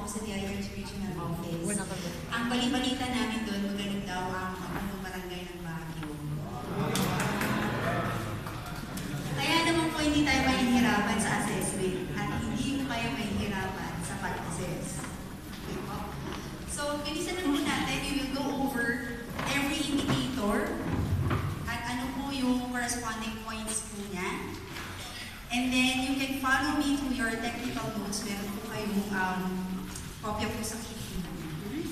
sa DILG Regional Office. Ang bali-balita namin doon, magaling daw ang barangay ng Baguio. Kaya naman po hindi tayo mahihirapan sa assessment at hindi po kayo mahihirapan sa pag-assess. Okay po? So, bilisan na po natin, we will go over every indicator at ano po yung corresponding points po niya. And then, you can follow me through your technical notes. Meron po kayong kopya po sa keyboard.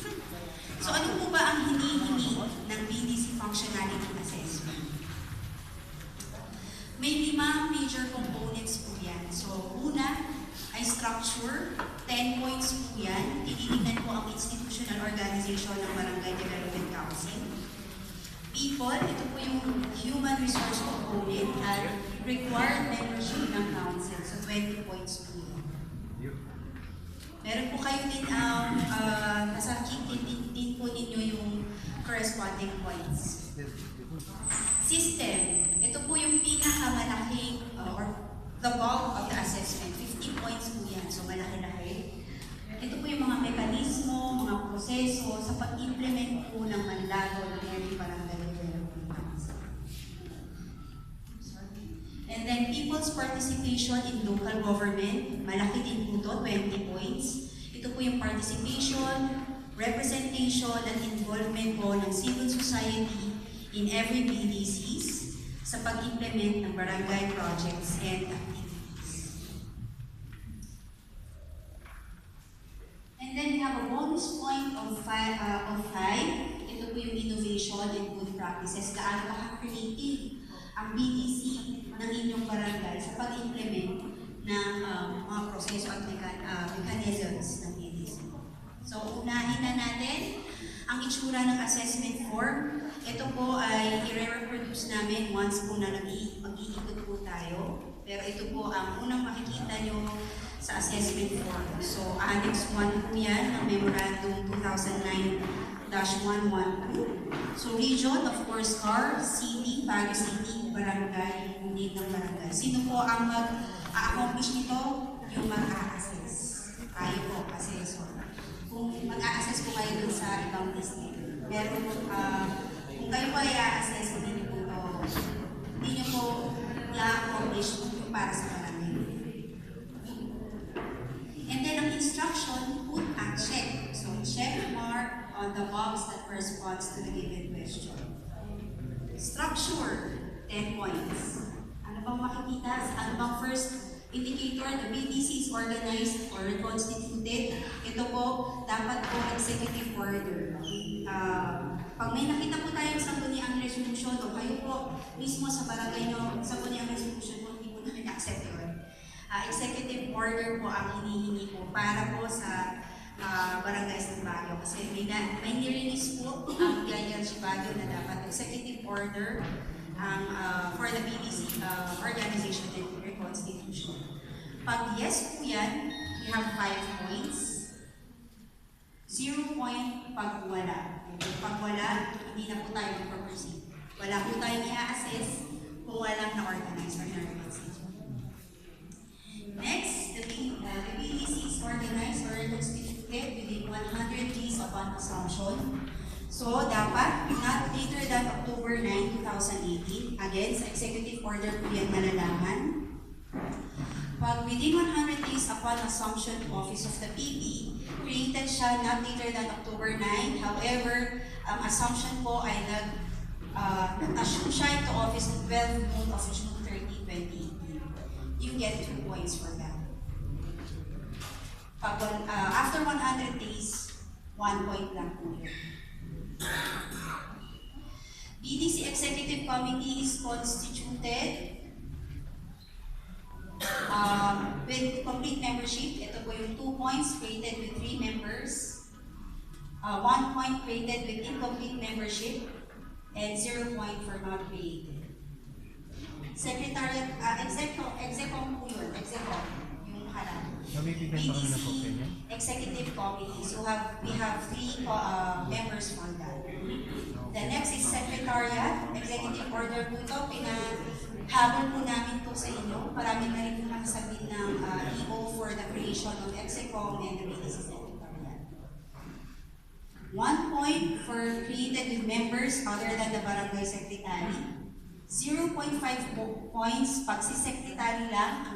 So, ano po ba ang hinihingi ng BDC Functionality Assessment? May 5 major components po yan. So, una ay structure. 10 points po yan. Tinitingnan po ang institutional organization ng Barangay Development Council. People, ito po yung human resource component at required membership ng council. So, 20 points po yun. Meron po kayo din nasa din po ninyo yung corresponding points. System, ito po yung pinakamalaking or the bulk of the assessment. 50 points po yan. So, malaki-laki. Ito po yung mga mekanismo, mga proseso sa pag-implement po ng mandato ng Barangay Development Council. And then, people's participation in local government, malaki din po ito, 20 points. Ito po yung participation, representation, at involvement po ng civil society in every BDCs sa pag-implement ng barangay projects and activities. And then we have a bonus point of 5. Ito po yung innovation and good practices. Gaano ka-creative ang BDC ng inyong barangay sa pag-implement ng mga proseso at mechanisms ng BDC. So, unahin na natin ang itsura ng assessment form. Ito po ay i-reproduce namin once po na mag-iikot po tayo. Pero ito po ang unang makikita nyo sa assessment form. So, Annex 1 po yan ng Memorandum 2009-112. So, region, of course, CAR, city, Baguio City, barangay, yung name ng barangay. Sino po ang mag-accomplish nito? Yung mag-a-assess. Tayo po, assessor. Kung mag-a-assess po kayo dun sa ibang district. Pero kung kayo po ay a-assess, hindi nyo po ito, hindi nyo po i-accomplish yung para sa barangay. And then ang instruction, put a check. So check mark on the box that corresponds to the given question. Structure, 10 points. Ano bang makikita? Ano bang first indicator? The BDC is organized or reconstituted. Ito po, dapat po executive order. Pag may nakita po tayong sangguniang resolution o kayo po mismo sa barangay nyo, sangguniang resolution po, hindi po namin accept yun. Executive order po ang hinihingi po para po sa barangays ng Baguio. Kasi may nirelease po ang DILG Baguio na dapat executive order for the BDC organization and reconstitution. Pag yes po yan, we have 5 points. 0 point pag wala. Pag wala, hindi na po tayo mag-proceed. Wala po tayong i-assess kung walang na-organize or na-reconstitute. Next, the BDC is organized or constituted within 100 days upon assumption. So, dapat not later than October 9, 2018. Again, sa executive order po yan nalalaman. Pag within 100 days upon assumption to office of the PP, created siya not later than October 9. However, ang assumption po ay nag-assume siya into office on 12 noon of June 30, 2018. You get 2 points for that. Pag, after 100 days, 1 point lang po yun. BDC Executive Committee is constituted with complete membership. Ito po yung 2 points created with 3 members, 1 point created with incomplete membership, and 0 point for not created. Secretariat, execom po yun, execom, yung harap. BDC Executive Committee, so we have 3 members on that. The next is Secretariat, Executive Order po ito, habol po namin po sa inyo. Marami na rin po nakasabit ng EO for the creation of Execom and the BDC Secretariat. 1 point for created with members other than the barangay secretary. 0.5 points pag si secretary lang,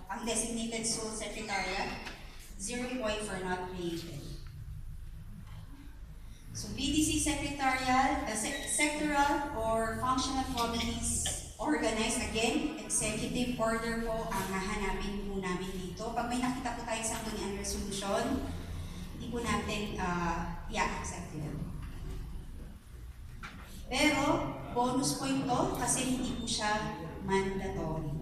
ang designated sole secretariat. 0 point for not created. So BDC secretarial, sectoral or functional committees organized, again, executive order po ang hahanapin po namin dito. Pag may nakita po tayong sangguniang resolution, hindi po natin i-accept yun. Pero, bonus point to kasi hindi po siya mandatory.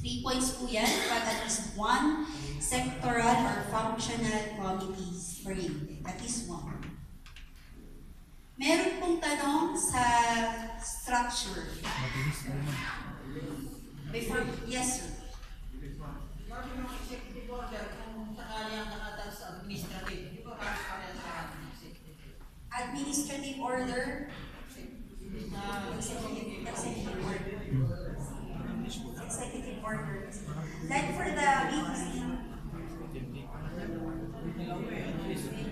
3 points po yan, but at least 1 sectoral or functional committees created. At least 1. Meron pong tanong sa structure. Before, yes sir. Yung executive order, kung sakali ang nakatag sa administrative, di ba para sa executive? Administrative order. Executive order. Like for the BDC,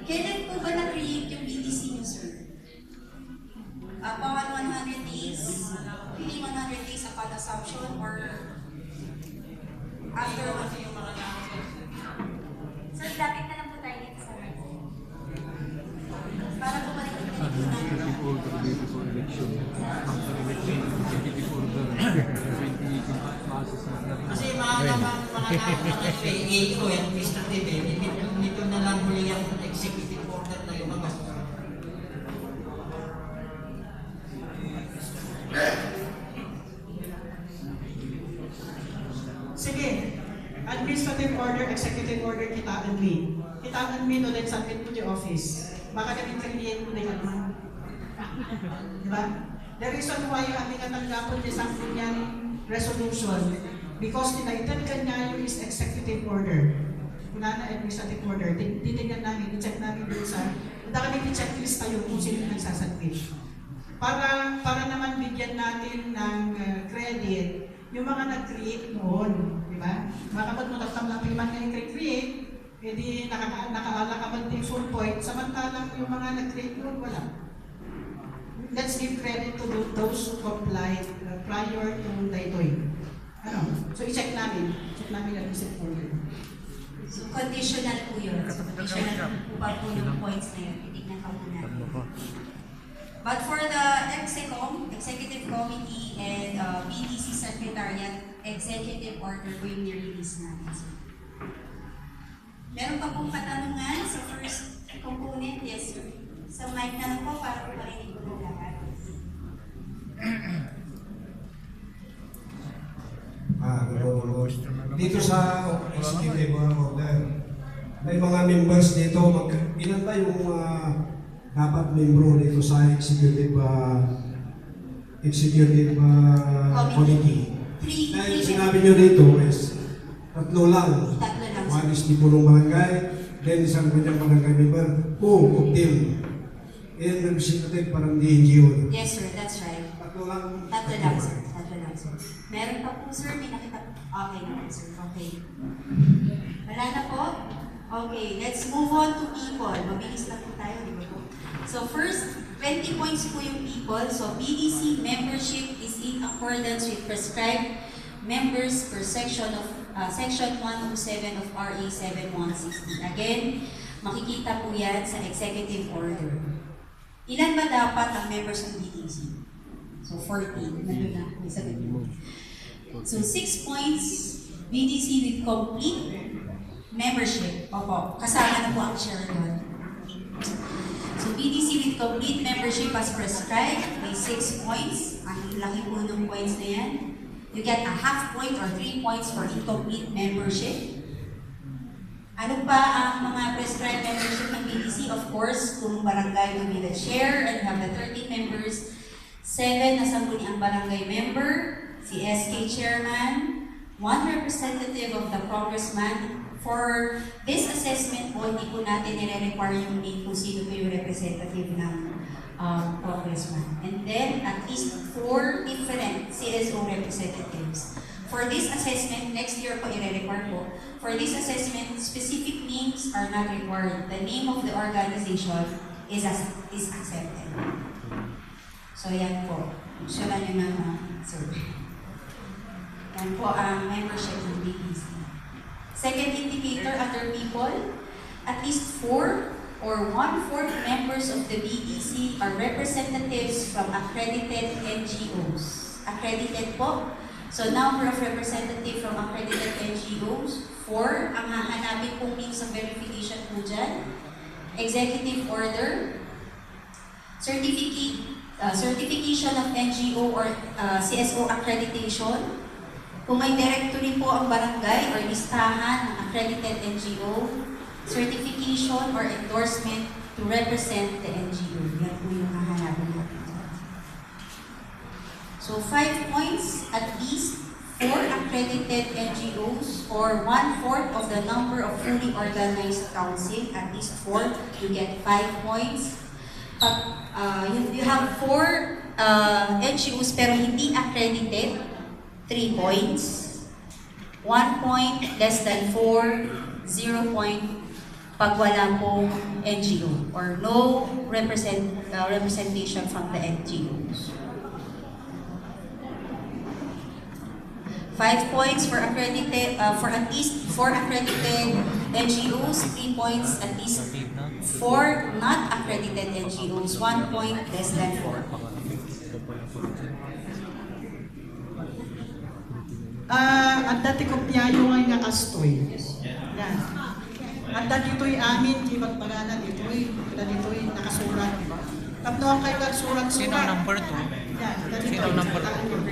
kailan po ba na-create yung BDC nyo, sir? Upon 100 days, within 100 days upon assumption, or after Kasi yung mga nakatag. sir, lapit na lang po tayo dito sa right. Para po malikot na dito na. Executive order dito sa election. After election, executive order 2018 passes na. Kasi mga nakatag, AO, administrative, nito na lang huli ang executive order na lumabas. Sige, administrative order, executive order, kitaan me. Kitaan me ulit sa akin po di office. Baka namin create mo na yan. Diba? The reason why yung ating katanggapan ni sangguniang resolution, because tinaitan niya yung is executive order. Wala na administrative order. Titignan namin, i-check namin doon sa, kami i-checklist tayo kung sino nagsasubmit. Para naman bigyan natin ng credit yung mga nag-create noon, di ba? Mga kapag natatang lang yung mga nag-create, edi nakaala ka man yung full point, samantalang yung mga nag-create noon, wala. Let's give credit to those who complied prior to Daytoy. So i-check namin ang isip order. So conditional po yun. So conditional po ba po yung points na yun? Titignan pa po natin. But for the EXECOM, Executive Committee and BDC Secretariat, Executive Order po yung nirelease natin. Meron pa pong katanungan sa first component? Yes, sir. Sa mic na lang po para po marinig po ng lahat. Dito sa executive order, may mga members dito, ilan ba yung dapat membro dito sa executive committee? Dahil sinabi nyo dito is tatlo lang. One is di punong barangay, then isang kanyang barangay member, two of them. And representative parang DNGO. Yes, sir, that's right. Tatlo lang. Tatlo lang, sir. Tatlo lang, sir. Meron pa po, sir. May nakita. Okay na po, sir. Okay. Wala na po? Okay, let's move on to people. Mabilis lang po tayo, di ba po? So first, 20 points po yung people. So BDC membership is in accordance with prescribed members per section of Section 107 of RA 7160. Again, makikita po yan sa executive order. Ilan ba dapat ang members ng BDC? So 14. Nandun na. May sagot mo. So 6 points, BDC with complete membership. Opo, kasama na po ang share doon. So BDC with complete membership as prescribed, may 6 points. Ang laki po ng points na yan. You get a half point or 3 points for incomplete membership. Ano pa ang mga prescribed membership ng BDC? Of course, kung barangay will be the chair and have the 13 members, 7 na sangguniang barangay member, si SK chairman, 1 representative of the congressman. For this assessment po, hindi po natin nire-require yung name kung sino po yung representative ng congressman. And then, at least 4 different CSO representatives For this assessment, next year po i-require po. For this assessment, specific names are not required. The name of the organization is accepted. So yan po. Sure nyo na survey. Yan po ang membership ng BDC. Second indicator under people, at least 4 or 1/4 members of the BDC are representatives from accredited NGOs. Accredited po. So number of representative from accredited NGOs, 4. Ang hahanapin pong means of verification po dyan. Executive order, certification of NGO or CSO accreditation. Kung may directory po ang barangay or listahan ng accredited NGO, certification or endorsement to represent the NGO. Yan po yung hahanapin natin. So 5 points, at least 4 accredited NGOs or 1/4 of the number of fully organized council, at least 4, you get 5 points. Pag you have 4 NGOs pero hindi accredited, 3 points. 1 point, less than 4, 0 point pag wala pong NGO or no representation from the NGOs. 5 points for accredited, for at least 4 accredited NGOs, 3 points at least 4 not accredited NGOs, 1 point less than 4. Ang dati kopyayo nga kastoy. Yan. Ang dati dito'y amin, di magpaganan dito'y, nakasurat. Tapno ang kayo nagsurat-surat. Sino ang number 2? Yan, dati Sino ang number 2?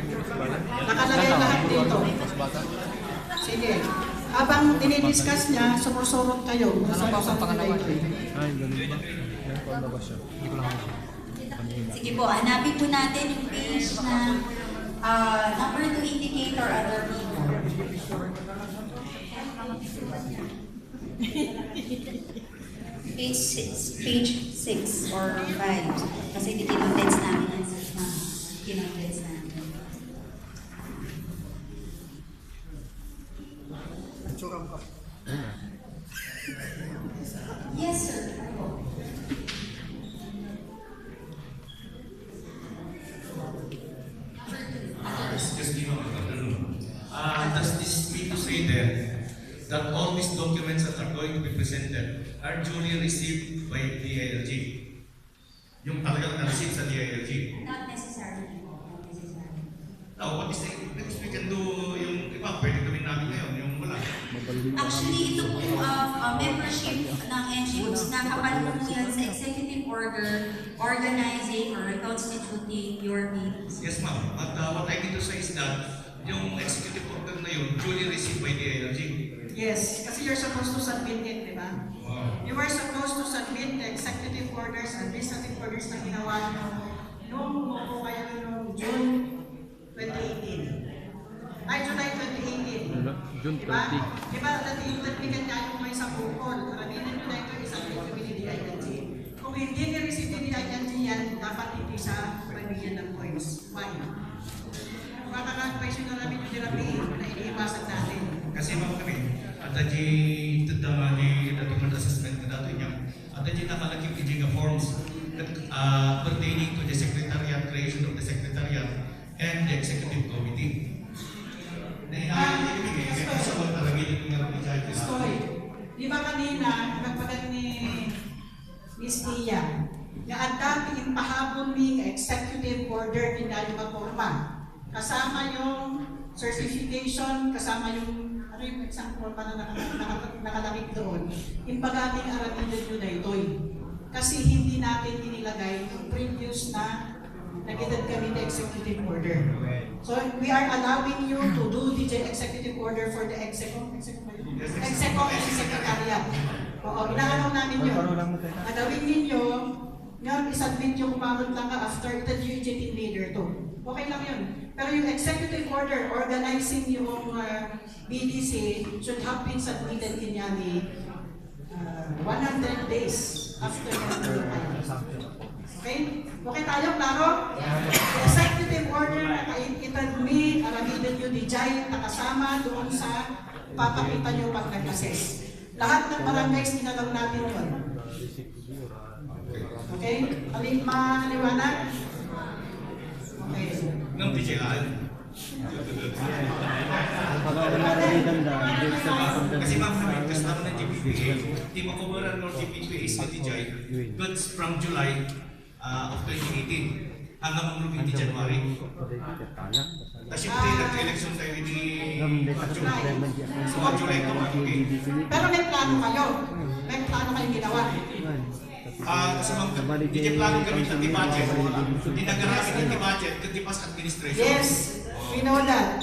Nakalagay lahat dito. Sige. Habang dinidiscuss niya, sumusurot kayo. Ano ba ang pangalawa? Ay, ganun ba? Yan po ang labas siya. Hindi ko lang alam. Sige po, hanapin po natin yung page na number 2 indicator other people. Page 6 or 5. Kasi di kinondens namin yan sa kinondens namin. Yes, sir. Just give a does this mean to say then that all these documents that are going to be presented are duly received by DILG? Yung talagang na-receive sa DILG? Not necessarily po. Not necessarily. Now, what is the, because we can do yung iba, pwede gawin namin ngayon, yung wala. Actually, ito po membership ng NGOs na kapal po yan sa executive order organizing or reconstituting your meetings. Yes, ma'am. But what I need to say is that yung executive order na yun, duly received by DILG. Yes, kasi you're supposed to submit it, di ba? Wow. You were supposed to submit the executive orders and administrative orders na ginawa nyo noong umupo kayo noong June 2018. Ay, July 2018. June 20. Diba, dati yung nagbigan niya yung may sa bukol. Karamihan nyo na ito isang ito ni DILG. Kung hindi ni-receive ni DILG yan, dapat hindi sa pabigyan ng points. Why? Makaka-question na namin yung therapy na iniiwasan natin. Kasi ma'am kami, at di tama ni dating assessment na dato niya, at di nakalagay yung forms that pertaining to the secretariat, creation of the secretariat, and the executive committee. Story. Di ba kanina, nagpagat ni Miss Tia, na ang dati impahabol ni executive order ni Dayo Maporma. Kasama yung certification, kasama yung, ano yung example pa na nakalagay doon, impagating aramidan nyo na ito'y. Kasi hindi natin inilagay yung previous na nagidad kami na executive order. So we are allowing you to do the executive order for the executive and secretariat. Oo, inaalaw namin yun. Nagawin ninyo, ngayon isubmit yung kumamot lang ka after ito yung team leader to. Okay lang yun. Pero yung executive order organizing yung BDC should have been submitted kinyani 100 days after the Okay? Okay tayo, klaro? Executive order na kaitan-admit, aramidan nyo di Jai, nakasama doon sa papakita nyo pag nag-assess. Lahat ng barangays ginalaw natin yun. Okay? Alin maliwanag? Okay. Nang DJI. Kasi ma'am, kasi naman ng GPPA, di makuburan ng GPPA sa DJI goods from July of 2018 hanggang mamulugin di January. Tapos yung nag-election tayo di July. So, July ito mamulugin. Pero may plano kayo. May plano kayo ginawa. Kasi ma'am, hindi plano gamitin ng budget. Hindi nag-gamit ng budget, kundi pas administration. Yes, we know that.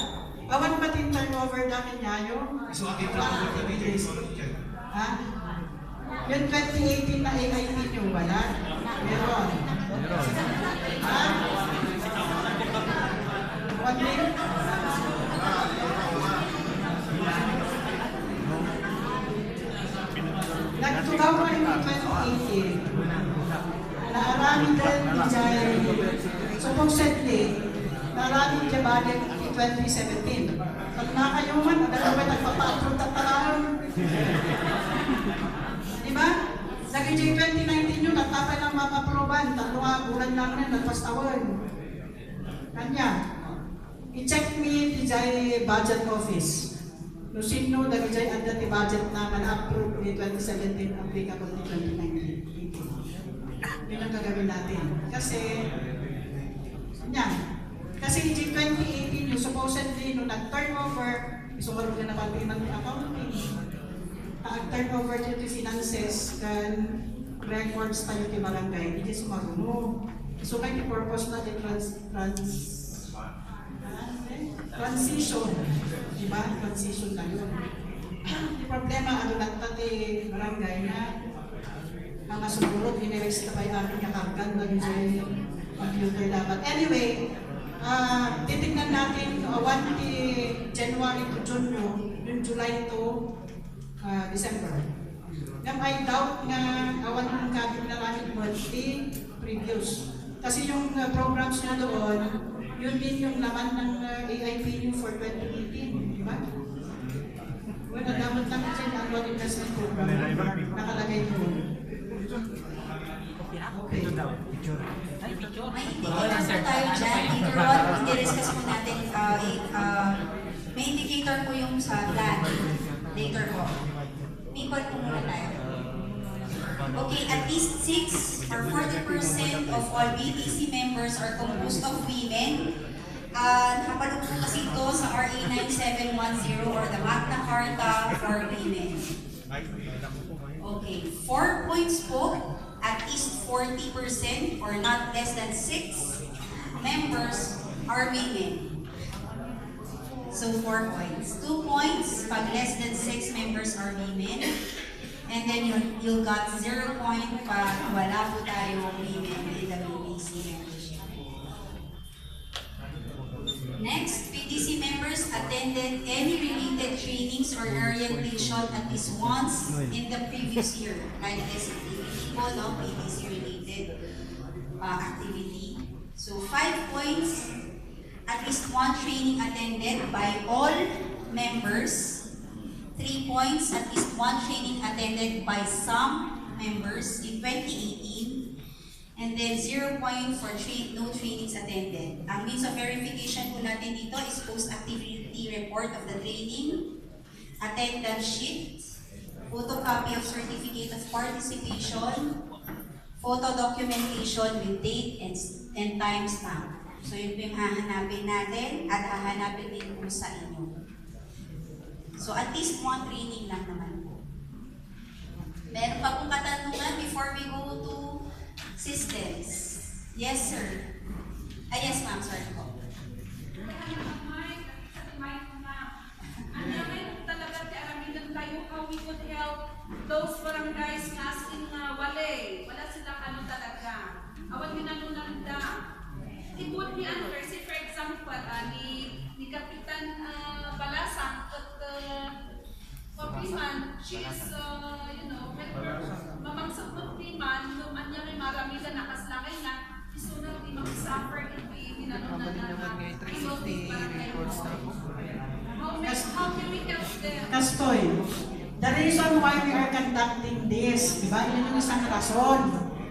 Awan ba din turnover namin niya yung? So, atin plano ng DJI. Ha? Yung 2018 na AIP nyo, wala? Meron. Ha? One day? Nagtugaw ka rin yung 2018. Naarami din ni Jai. Supposedly, naarami niya balik in 2017. Pag nakayuman, dalawa nagpapa-approve at talaon. Diba? Nag-J 2019 yun, nagtapay ng mapaproban. Tatlo nga, bulan lang rin, nagpastawan. Kanya. I-check me di Jai budget office. No sino nag-Jai ang dati budget na man-approve ni 2017 applicable ni 2019. Yun ang gagawin natin. Kasi, yan. Kasi in 2018, yung supposedly, nung nag-turnover, isumarog na naman payment ng accounting. Nag-turnover dito yung finances, kan records tayo kay barangay, hindi sumarog mo. So, kaya yung purpose natin transition. Diba? Transition na yun. Yung problema, ano nagtati barangay na mga sumurot, inirex na kayo aking kakargan na yun sa computer dapat. Anyway, titignan natin 1 January to June yung July to December. Yung I doubt nga awan ng kabin na namin monthly previous. Kasi yung programs niya doon, yun din yung laman ng AIP nyo for 2018, di ba? Well, nadamot lang kasi yung annual investment program nakalagay doon. Okay. May indicator po tayo dyan. Later on, i-discuss po natin. May indicator po yung sa plan. Later po. People po muna tayo. Okay, at least 6 or 40% of all BDC members are composed of women. Nakapalog po kasi ito sa RA 9710 or the Magna Carta for Women. Okay, 4 points po. At least 40% or not less than 6 members are women. So 4 points. 2 points pag less than 6 members are women. And then you got 0 point pag wala po tayong women in the BDC membership. Next, BDC members attended any related trainings or orientation at least once in the previous year. Like this, no, BDC related activity. So 5 points, at least 1 training attended by all members. 3 points, at least 1 training attended by some members in 2018. And then 0 point for no trainings attended. Ang means of verification po natin dito is post-activity report of the training, attendance sheet, photocopy of certificate of participation, photo documentation with date and time stamp. So yun po yung hahanapin natin at hahanapin din po sa inyo. So at least 1 training lang naman po. Meron pa pong katanungan before we go to systems. Yes, sir. Yes, ma'am. Sorry po. How we could help those barangays na asking wala silang ano talaga. Awan ginanunang da. It would be unfair. Say for example, ni Kapitan Balasang at Papiman, she is, mamagsapot ni man, nung anya may marami na nakaslaki barangay na isunod di mag-suffer hindi ginanunan na piloting barangay how can we help them? Kastoy, the reason why we are conducting this, di ba? Yun yung isang rason.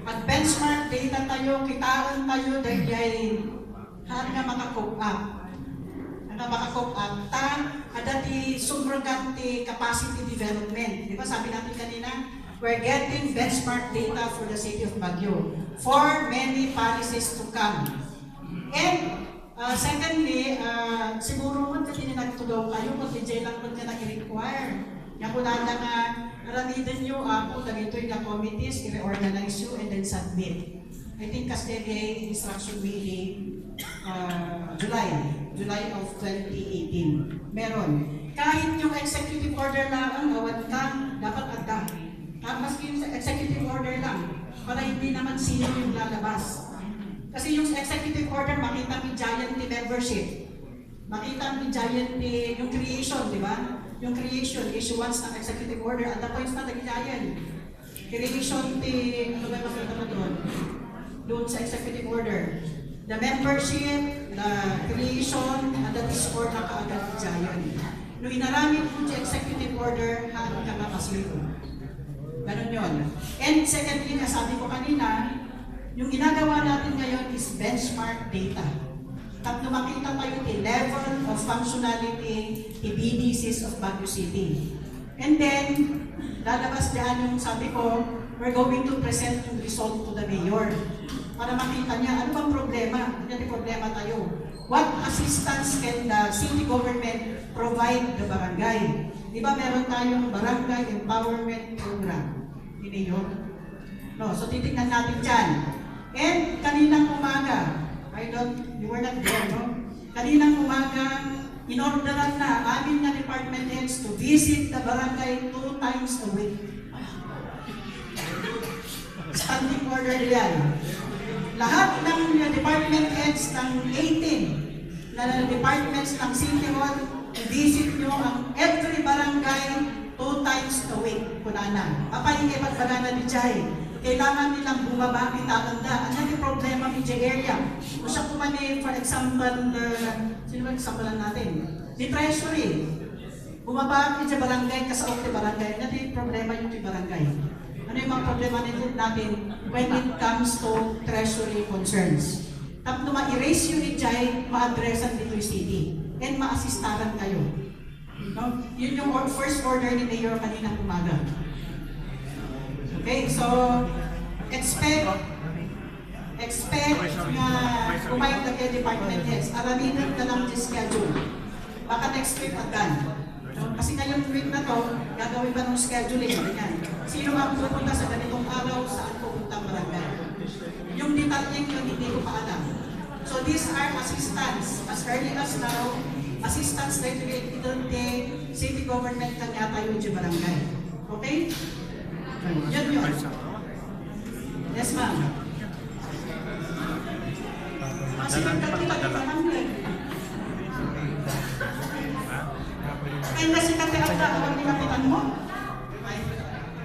At benchmark data tayo, kitaan tayo dahil nga maka-cope up. Nga maka-cope up. Ada ti sumbergan ti capacity development. Di ba sabi natin kanina, we're getting benchmark data for the city of Baguio for many policies to come. And secondly, siguro mo kasi nagtulong kayo kung DJ lang po na i-require. Nga po na nga ramidan nyo ako dagito yung committees, i-reorganize you and then submit. I think kasi instruction meeting July of 2018. Meron. Kahit yung executive order lang, awad ka, dapat agda. Maski yung executive order lang, para hindi naman sino yung lalabas. Kasi yung executive order, makita mo giant membership. Makita mo giant yung creation, di ba? Yung creation, issuance ng executive order, at the points na nag-giant. Creation, ano ba makita mo doon? Doon sa executive order. The membership, the creation, at the discord na kaagad giant. Nung inaramit mo sa executive order, haan ka makaslito. Ganon yun. And secondly, nasabi ko kanina, yung ginagawa natin ngayon is benchmark data. Tapos makita tayo the level of functionality the BDCs of Baguio City. And then, lalabas dyan yung sabi ko, we're going to present yung result to the mayor. Para makita niya, ano bang problema? Ano yung problema tayo? What assistance can the city government provide the barangay? Di ba meron tayong barangay empowerment program? Hindi yun? No, so titignan natin dyan. And kaninang umaga, you were not there, no? Kaninang umaga, inorderan na amin na department heads to visit the barangay 2 times a week. Standing order yan. Lahat ng department heads ng 18 na departments ng City Hall, visit nyo ang every barangay 2 times a week. Kunana. Papahingi pagpagana ni Jai. Kailangan nilang bumaba, itatanda. Ano yung problema ni Jai area? Kung siya kumani, for example, sino ba example natin? The Treasury. Bumaba ni Jai barangay, kasaot ni barangay. Ano yung problema yung barangay? Ano yung mga problema natin when it comes to treasury concerns? Tapos ma-erase yun ni Jai, ma-addressan dito yung city. And ma-assistaran kayo. No? Yun yung first order ni Mayor kanina umaga. Okay, so expect na kumayag na kayo department heads. Araminan na lang yung schedule. Baka next week agad. Kasi ngayong week na to, gagawin ba ng scheduling? Sino ang pupunta sa ganitong araw, saan pupunta barangay? Yung detalling yun, hindi ko pa alam. So these are assistants. As early as now, assistants na ito take city government na nga tayo yung barangay. Okay? Yun yun. Yes, ma'am. Kasi nagkakita ka barangay. Kaya na si Kate Abda, huwag nilapitan mo.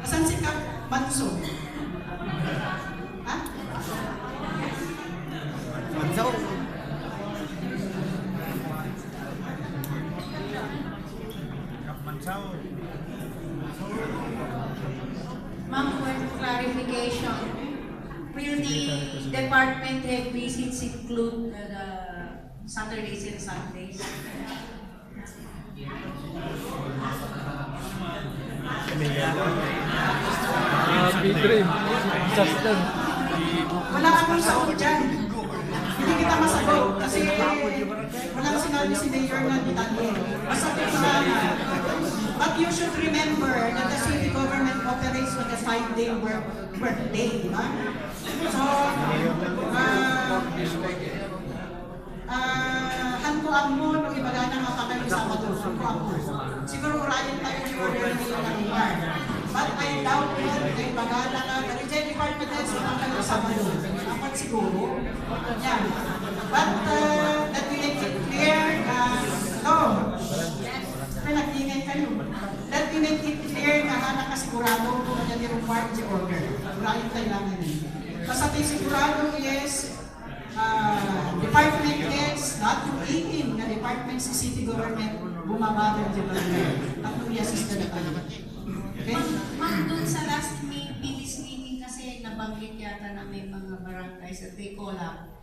Asan si Kap Manso? Ha? Manso? Kap Manso. Ma'am, for clarification, will the department head visits include the Saturdays and Sundays? Big just done. Wala akong sagot dyan. Hindi kita masagot kasi walang sinabi si Mayor na detalye. Basta but you should remember that the city government operates with a 5-day workday, di ba? So, hantuan mo nung ibagana nga pa kayo sa Sabado. Siguro urayan tayo ni order na yun ng lugar. But I doubt yun na ibagana nga Barangay Department heads na kayo sa Sabado. Apat siguro. Yan. But let me make it clear na nagingay kayo. Let me make it clear na nakasigurado kung nandiyan yung part order. Urayan tayo lang yun. Basta sigurado is department heads, not yung 18 na department sa city government, bumabother di barangay. At nung-i-assist na tayo. Okay? Ma'am, doon sa last BDC meeting kasi nabanggit yata na may mga barangays at they call up.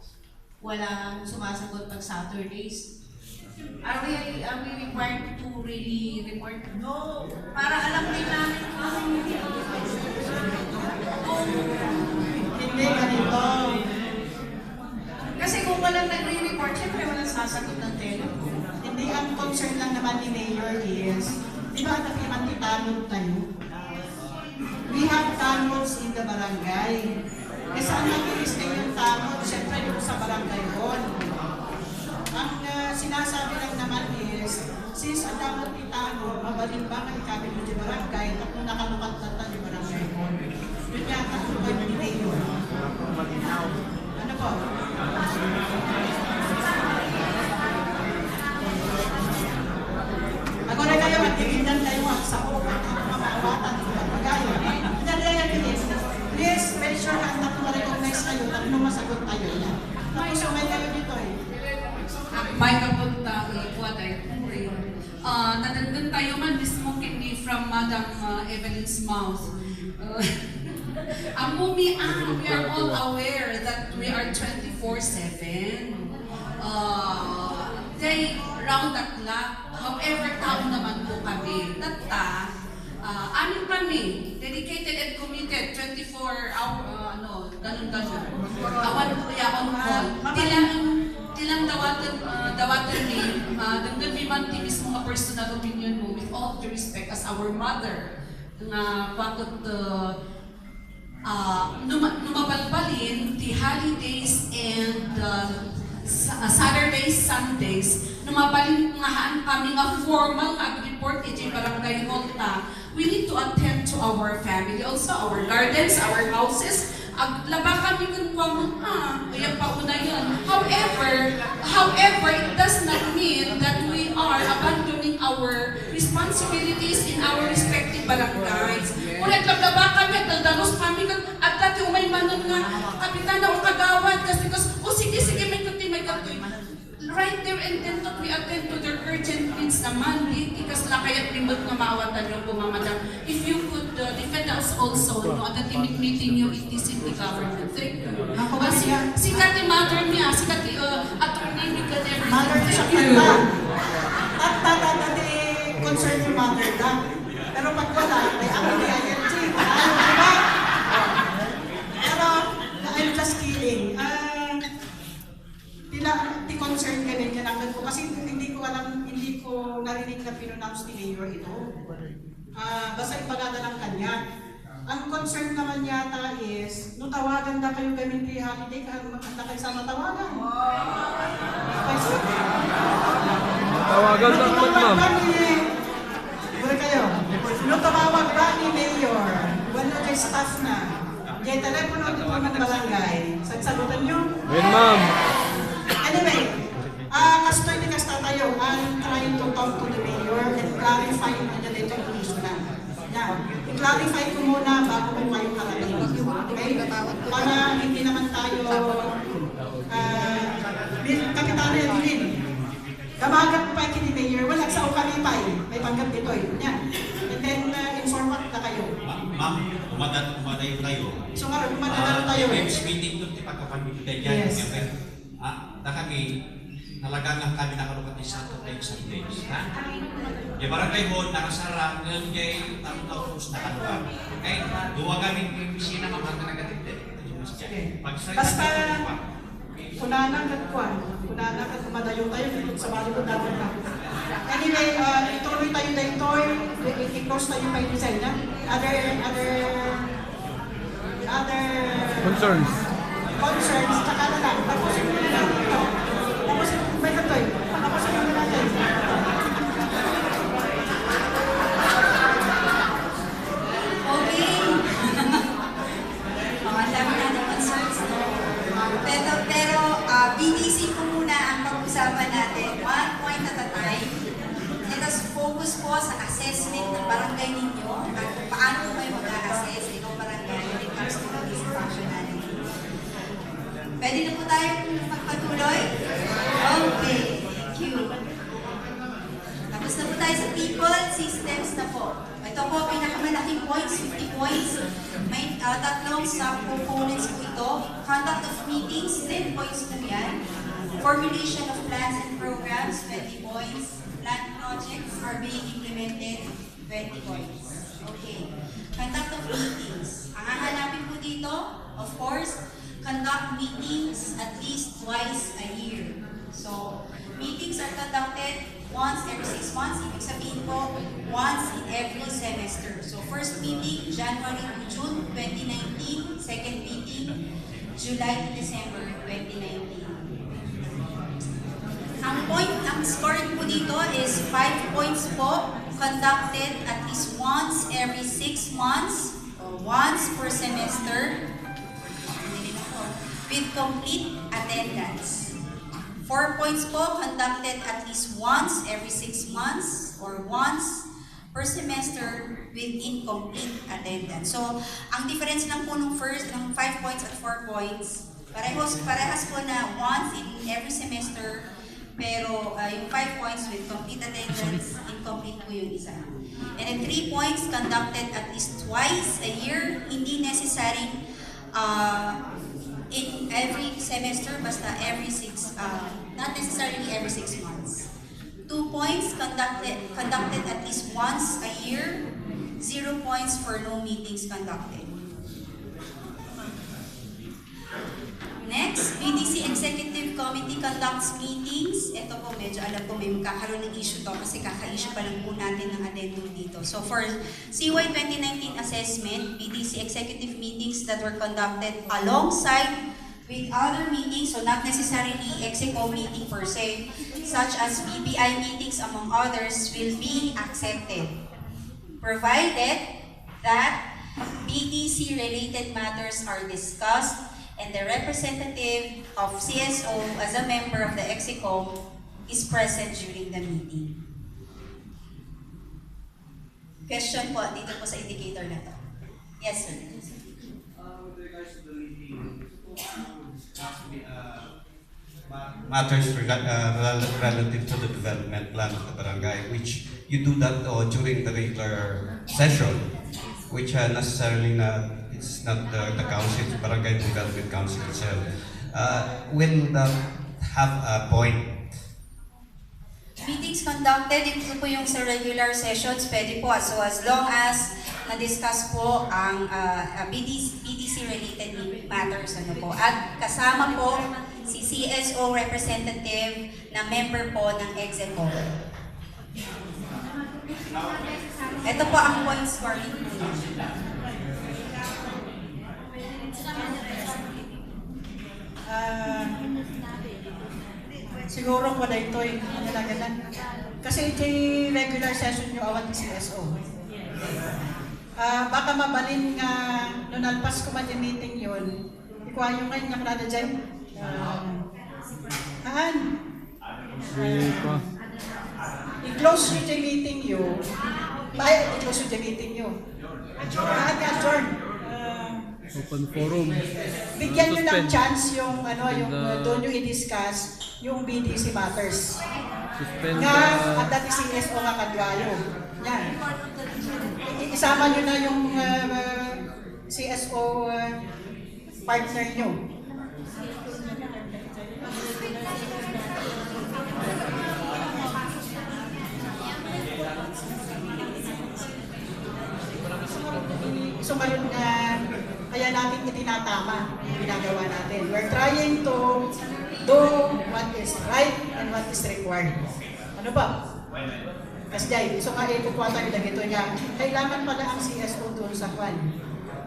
Walang sumasagot pag Saturdays. Are we required to really report? No. Para alam din namin kung Hindi ganito. kasi kung walang nagre-report, syempre walang sasagot ng telephone. Hindi, ang concern lang naman ni Mayor is, di ba naman itanong tayo? We have tunnels in the barangay. Eh saan nag-i-stay yung tunnel? Siyempre yung sa barangay hall. Ang sinasabi lang naman is, since ang dapat itanong, mabalimbangan ikabit mo di barangay, at kung nakalukat na tayo di barangay hall. Yun yata ang lugar ni Mayor. Ano po? Ako na kayo, magtigindan tayo sa upat at mamaawatan ng pagpagayo. Please, make sure na ang recognize kayo at masagot tayo. Tapos umay kayo dito eh. May kapunta kuha tayo. Nanandun tayo man mismo kini from Madam Evelyn's mouth. We are all aware that we are 24/7. They round the clock. However, tao naman po kami. Amin kami, dedicated and committed, 24-hour, ganun-ganun. Awan po on call. Tilang dawatan ni, dagdag mi man ti mismo nga personal opinion mo with all due respect as our mother nga bakit numabalbalin the holidays and Saturdays, Sundays, numabalin nga haan kami nga formal nga report iti barangay Holta. We need to attend to our family, also our gardens, our houses. Laba kami kung kaya pa una yun. However, it does not mean that we are abandoning our responsibilities in our respective barangays. Kung naglaba kami, daldalos kami, at dati umay manon nga, kapitana o kagawad, kasi sige, may kuti. Right there and then that we attend to their urgent needs naman, because lakay at limot nga maawatan yung pumamadam. If you could defend us also, at the meeting nyo, it is in the government. Thank you. Si Kati Mother niya, si Kati Attorney Miguel Everett. Mother sa kanta. At tatati concern yung mother lang. Pero pag wala, may ako ni ILG. Diba? Pero, I'm just kidding. Concern ka rin kinaklan ko kasi hindi ko narinig na pinonounce ni Mayor ito. Basta ipagada lang kanya. Ang concern naman yata is, nung tawagan na kayo gamit kay holiday, na kayo sama tawagan. Tawagan lang naman, ma'am. Wala kayo. Nung tumawag ba ni Mayor, wala kay staff na, kaya telepono dito ng barangay, sasagutan nyo? Ayun, ma'am. Anyway, kastoy ni kasta tayo, I'm trying to talk to the mayor and clarify yung dito yung issue na. Yan. I-clarify ko muna bago ko kayo karating. Okay? Para hindi naman tayo, Kapitana Evelyn, kamagat pa yung kini mayor, wala sa ukalipay, may panggap dito eh. Yan. And then, inform na kayo. Ma'am, umadayo tayo. So nga, umadala tayo. Next meeting doon, pagkapamigay dyan. Yes. Na kami, nalagang kami nakalukat ni Sundays. Ha? Yung barangay hall, nakasara, ngayon kay taon-taon na kalukat. Okay? Duwa kami yung bisina, mga nagatitid. Basta, kunanan at kwan. Kunanan at kumadayo tayo dito sa balikod natin na. Anyway, ituloy tayo na ito. I-close tayo pa yung design na. Other Concerns. Tsaka na lang. Tapusin mo na natin ito. Tapusin mo ba ito? Tapusin mo na natin. Okay. Mga dami na ng concerns, no? Pero BDC po muna ang pag-usapan natin. One point at a time. Let us focus po sa assessment ng barangay ninyo at paano kayo mag-assess itong barangay when it comes to police functionality. Pwede na po tayo magpatuloy? Okay, thank you. Tapos na po tayo sa people, systems na po. Ito po, pinakamalaking points, 50 points. May tatlong sub-components po ito. Conduct of meetings, 10 points po yan. Formulation of plans and programs, 20 points. Plan projects are being implemented, 20 points. Okay. Conduct of meetings. Ang hahanapin po dito, of course, conduct meetings at least twice a year. So, meetings are conducted once every 6 months. Ibig sabihin po, once in every semester. So, first meeting, January to June 2019. Second meeting, July to December 2019. Ang scoring po dito is 5 points po, conducted at least once every 6 months or once per semester with complete attendance. 4 points po, conducted at least once every 6 months or once per semester with incomplete attendance. So, ang difference lang po ng 5 points at 4 points, parehas po na once in every semester, pero yung 5 points with complete attendance, incomplete po yung isa. And then 3 points conducted at least twice a year, hindi necessary in every semester, basta not necessarily every 6 months. 2 points conducted at least once a year, 0 points for no meetings conducted. Next, BDC Executive Committee conducts meetings. Ito po, medyo alam ko may magkakaroon ng issue to kasi kaka-issue pa lang po natin ng addendum dito. So for CY 2019 assessment, BDC executive meetings that were conducted alongside with other meetings, so not necessarily EXECO meeting per se, such as BPI meetings among others, will be accepted, provided that BDC-related matters are discussed and the representative of CSO as a member of the EXECO is present during the meeting. Question po, dito po sa indicator na to. Yes, sir. With regards to the meeting, matters relative to the development plan of the barangay, which you do that during the regular session, which necessarily it's not the council, it's barangay development council itself. Will that have a point? Meetings conducted, ito po yung sa regular sessions, pwede po. So as long as na-discuss po ang BDC-related matters, ano po. At kasama po si CSO representative na member po ng EXECO. Ito po ang point scoring po niya. Siguro ko na ito yung nalagalan. Kasi ito yung regular session nyo awat ng CSO. Baka mabalin nga nung nalpas ko man yung meeting yun, ikuha yung kayo nga kada dyan. I-close nyo yung meeting nyo. I-close nyo yung meeting nyo. Adjourn. Open forum. Bigyan nyo ng chance yung doon nyo i-discuss yung BDC matters. Suspend Nga, at dati CSO nga kadwayo. Yan. Isama nyo na yung CSO partner nyo. So ngayon kaya natin itinatama yung ginagawa natin. We're trying to do what is right and what is required. Ano ba? Kasi so nga ikukuha tayo na ito niya. Kailangan pala ang CSO doon sa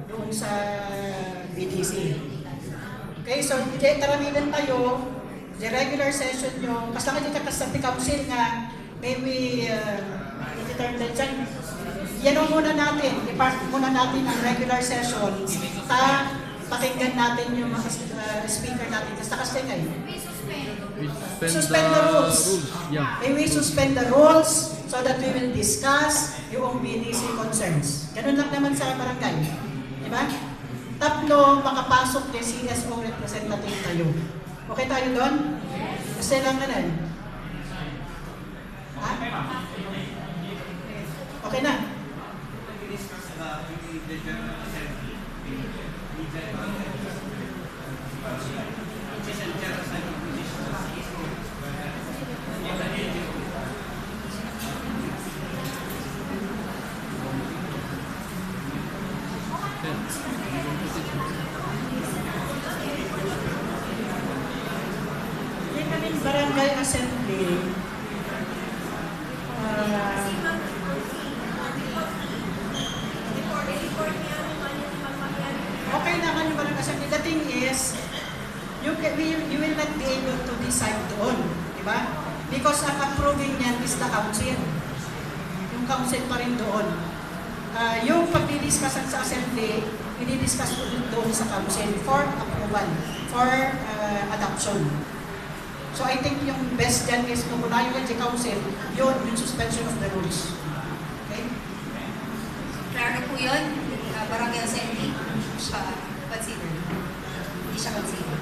doon sa BDC. Okay, so taraminan tayo, the regular session nyo, basta kayo kakasabti council nga, maybe i-determine dyan. Yan muna natin, i-park muna natin ang regular session, pakinggan natin yung mga speaker natin. Kasi kayo. Suspend the rules. Yeah. We suspend the rules so that we will discuss yung BDC concerns. Ganun lang naman sa barangay. Diba? tatlo makapasok din CSO representative tayo. Okay tayo doon? Kasi lang na lang. Ha? Okay na. Yung kaming barangay assembly, okay naman yung barangay assembly. The thing is, you will not be able to decide doon. Diba? Because ang approving niyan is the council. Yung council pa rin doon. Yung pagdidiscussan sa assembly, i-discuss doon sa council for approval, for adoption. So I think yung best dyan is kung unahin yung council, yun, yung suspension of the rules. Okay? Klaro po yun, Barangay Assembly, siya consider. Hindi siya consider.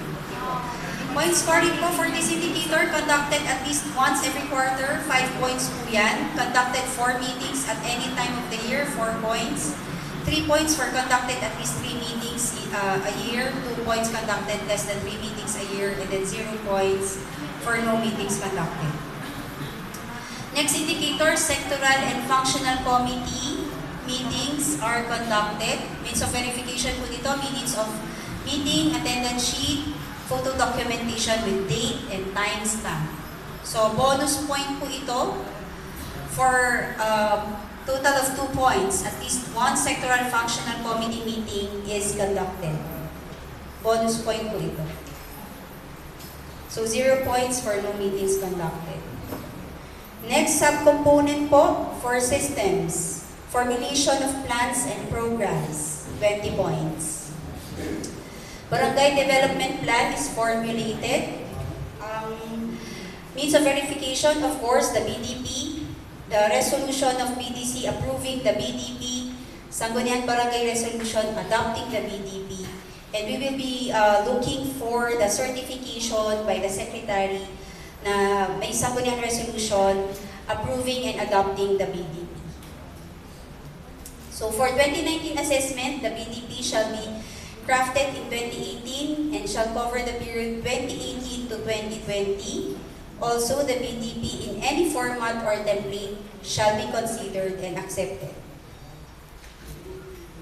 Point scoring po for this indicator, conducted at least once every quarter, 5 points po yan. Conducted 4 meetings at any time of the year, 4 points. 3 points for conducted at least 3 meetings a year, 2 points conducted less than 3 meetings a year, and then 0 points for no meetings conducted. Next indicator, sectoral and functional committee meetings are conducted. Means of verification po dito, minutes of meeting, attendance sheet, photo documentation with date and timestamp. So, bonus point po ito for total of 2 points. At least one sectoral functional committee meeting is conducted. Bonus point po ito. So, 0 points for no meetings conducted. Next subcomponent po for systems. Formulation of plans and programs, 20 points. Barangay Development Plan is formulated. Means of verification, of course, the BDP, the resolution of BDC approving the BDP, Sangguniang Barangay Resolution adopting the BDP, and we will be looking for the certification by the Secretary na may Sangguniang Resolution approving and adopting the BDP. So for 2019 assessment, the BDP shall be crafted in 2018 and shall cover the period 2018 to 2020. Also, the BDP in any format or template shall be considered and accepted.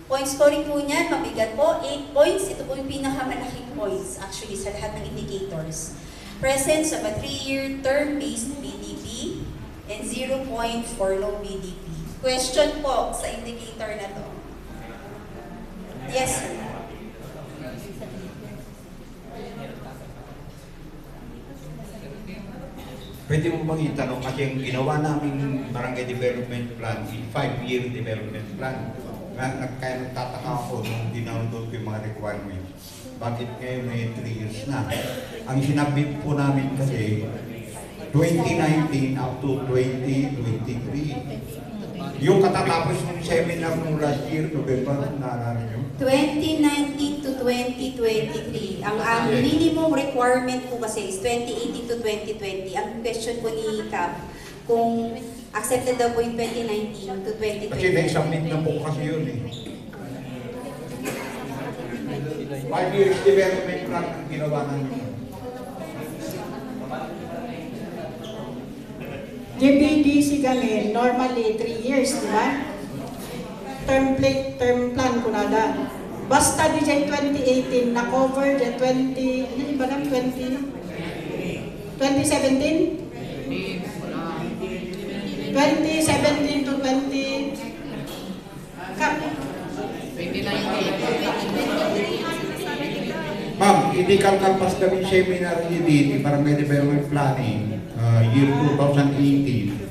Point scoring po niyan, mabigat po, 8 points. Ito po yung pinakamalaking points actually sa lahat ng indicators. Presence of a 3-year term-based BDP and 0 point for no BDP. Question po sa indicator na to. Yes, sir. Pwede mo bang itanong kasi yung ginawa namin barangay development plan, 5-year development plan. Kaya nagtataka ako nung dinownload ko yung mga requirements. Bakit ngayon may 3 years na? Ang sinabi po namin kasi 2019 up to 2023. Yung katatapos ng seminar nung last year, November, naalala nyo? 2019 to 2023. Ang minimum requirement po kasi is 2018 to 2020. Ang question po ni Cap, kung accepted daw po yung 2019 to 2020. Kasi na-submit na po kasi yun eh. 5 years development plan ang ginawa namin. BDC kami, normally 3 years, di ba? Term plan ko nada. Basta di dyan 2018, na-cover dyan 20, ano iba lang, 2017? 2017 to 20... Ma'am, hindi kalkalpas kami seminar ni Barangay Development Planning, year 2018.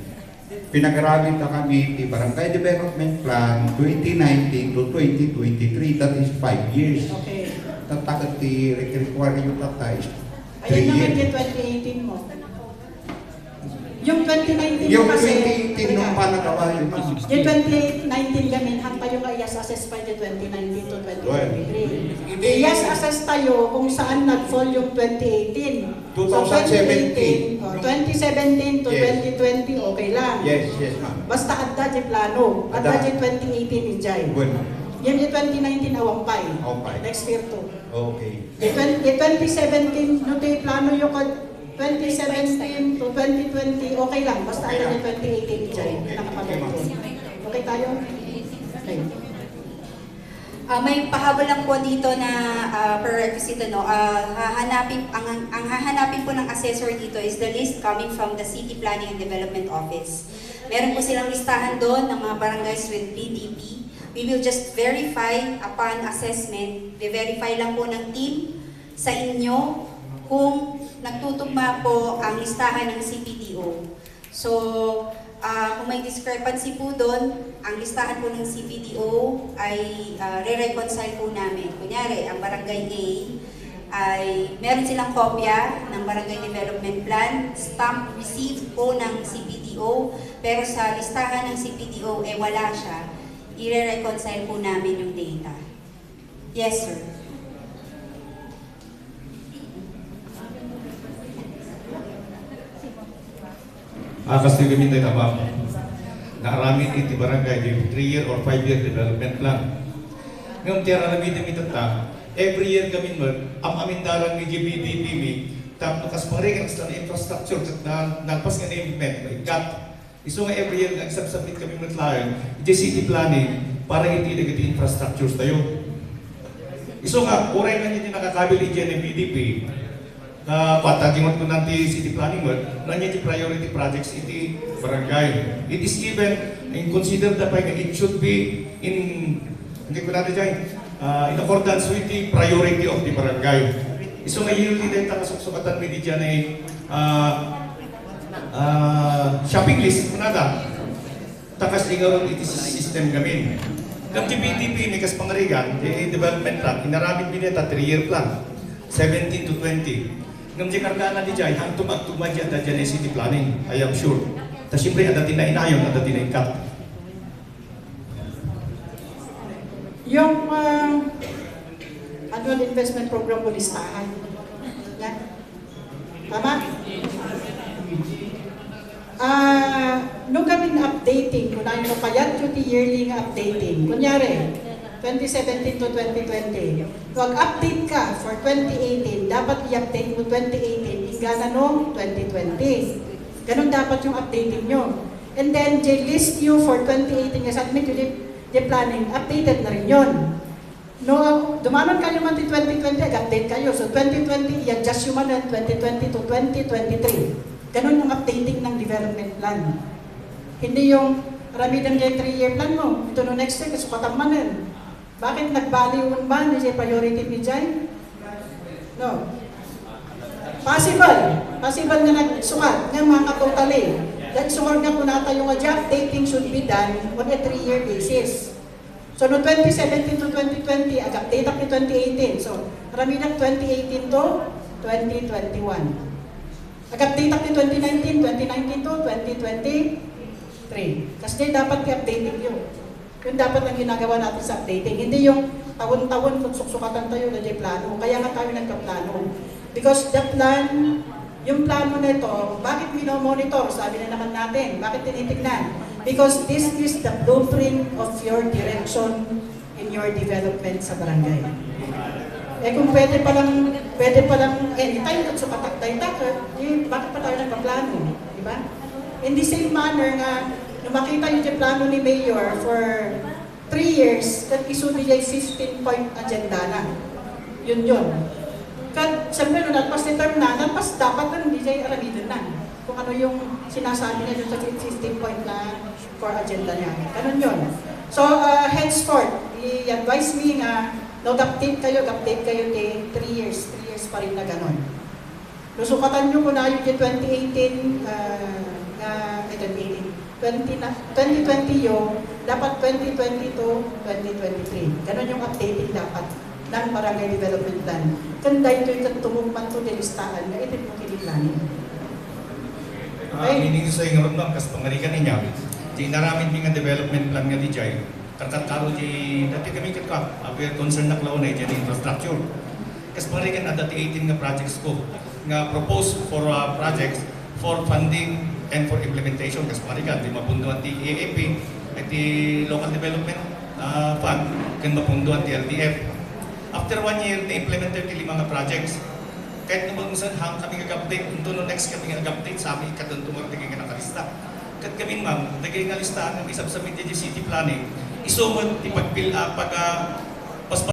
Pinag-aramit na kami di Barangay Development Plan 2019 to 2023, that is 5 years. Okay. Tatagat require yung tatay 3 Ayan naman years. yung 2018 mo. Yung 2019 Yung kasi, 2018 nung panagawa yun. yung 2019 gamin, han tayo nga i-assess pa yung 2019 to 2023. I-assess tayo kung saan nag-fall yung 2018. 2017. 2017 to Yes. 2020, okay lang. Yes, ma'am. Basta adda di plano. Adda di 2018 ni Jai. Bueno. Yan yung 2019 awampay. Awampay. Next year to. Okay. Yung 2017, no tayo plano yung 2017 to 2020, okay lang. Basta Okay adda lang. di 2018 ni Jai. Okay. Nakapagod. Okay tayo? Okay. May pahabol lang po dito na prerequisite, no? Ang hahanapin po ng assessor dito is the list coming from the City Planning and Development Office. Meron po silang listahan doon ng mga barangays with PDP. We will just verify upon assessment. Verify lang po ng team sa inyo kung nagtutugma po ang listahan ng CPDO. So, kung may discrepancy po doon, ang listahan po ng CPDO ay re-reconcile po namin. Kunyari, ang Barangay A ay meron silang kopya ng Barangay Development Plan, stamp received po ng CPDO, pero sa listahan ng CPDO wala siya. I-reconcile po namin yung data. Yes, sir. Kasi kami tayo tabang. Naaramin iti barangay, di 3-year or 5-year development plan. Ngayon, tiyara namin kami tata, every year kami amin darang ni BDC, tapos kas paregas na infrastructure, nagpas nga na-implement, may cut. Iso nga every year, nagsabsabit kami matlayan, iti city planning, para hindi nagati infrastructures tayo. Iso nga, oray nga hindi nakakabili dyan ng BDP, patagingon ko nanti city planning mo, nanya di priority projects iti barangay. It is even considered that it should be hindi ko natin dyan, in accordance with the priority of the barangay. So ngayon din tayo suksukatan mi di dyan ay shopping list mo nada. Takas ingaron iti system kami. Kung di BDP may kas pangarigan, di development plan, inaramid bineta 3-year plan, 17 to 20. Ngam di kargana di jay, hang tumag-tumag yan da dyan city planning, I am sure. Tas siyempre, ada tinainayon, ada tinaikat. Yung annual investment program po listahan. Yan. Tama? Nung kami updating, kung ano kaya yung yearly nga updating, kunyari, 2017 to 2020. Kung update ka for 2018, dapat i-update mo 2018, igana no 2020. Ganun dapat yung updating nyo. And then, they list you for 2018, yung submit yung planning, updated na rin yun. No, dumanon kayo man to 2020, update kayo. So 2020, i-adjust yung man 2020 to 2023. Ganun yung updating ng development plan. Hindi yung ramidan yung 3-year plan mo. Ito no next year, kasukatan man yan. Bakit nagbaliwan ba ni priority ni Jai? No. Possible. Possible na nagsukat ng mga katotally. Dahil sukat nga po natin yung updating should be done on a 3-year basis. So no 2017 to 2020, update up ni 2018. So marami ng 2018 to 2021. Update up ni 2019, 2019 to 2023. Kasi dapat i-updating yun. Yun dapat ang ginagawa natin sa updating. Hindi yung taon-taon kung suksukatan tayo na yung plano. Kaya nga tayo nagka-plano. Because the plan, yung plano na ito, bakit minomonitor? Sabi na naman natin. Bakit tinitignan? Because this is the blueprint of your direction in your development sa barangay. Eh kung pwede palang anytime at sukatak tayo, bakit pa tayo nagpa-plano? Diba? In the same manner nga, nung makita yung plano ni Mayor for 3 years, at iso niya 15-point agenda na. Yun. Kad, siyempre, nung nagpas ni term na, nagpas dapat na hindi siya aramidan na. Kung ano yung sinasabi niya dun sa 15-point na core agenda niya. Ganun yun. So, henceforth, i-advise me nga, update kayo 3 years. 3 years pa rin na ganun. Lusukatan nyo kung na yung 2018, 2020 yung, dapat 2020 to 2023. Ganon yung updating dapat ng Barangay Development Plan. Kanda ito yung tumumpan to listahan na ito yung kiniplanin. Meaning sa inyo ron kas pangarikan niya, di naramit mi nga development plan nga di jay, karkataro di dati kami kita, we are concerned na klaw na dyan infrastructure. Kas pangarikan na dati 18 nga projects ko, nga propose for projects for funding and for implementation. Kas pangarikan, di mapunduan ti EAP, at ti local development fund, kan mapunduan ti LDF. After 1 year, na-implemented ti 5 nga projects. Kahit naman saan hang kami nag-update, unto no next kami nag-update, sa amin ikatuntumag naging nga nakalista. Kat kami ma'am, naging nga listahan ng isang sa city planning, isumot, ipag-fill up,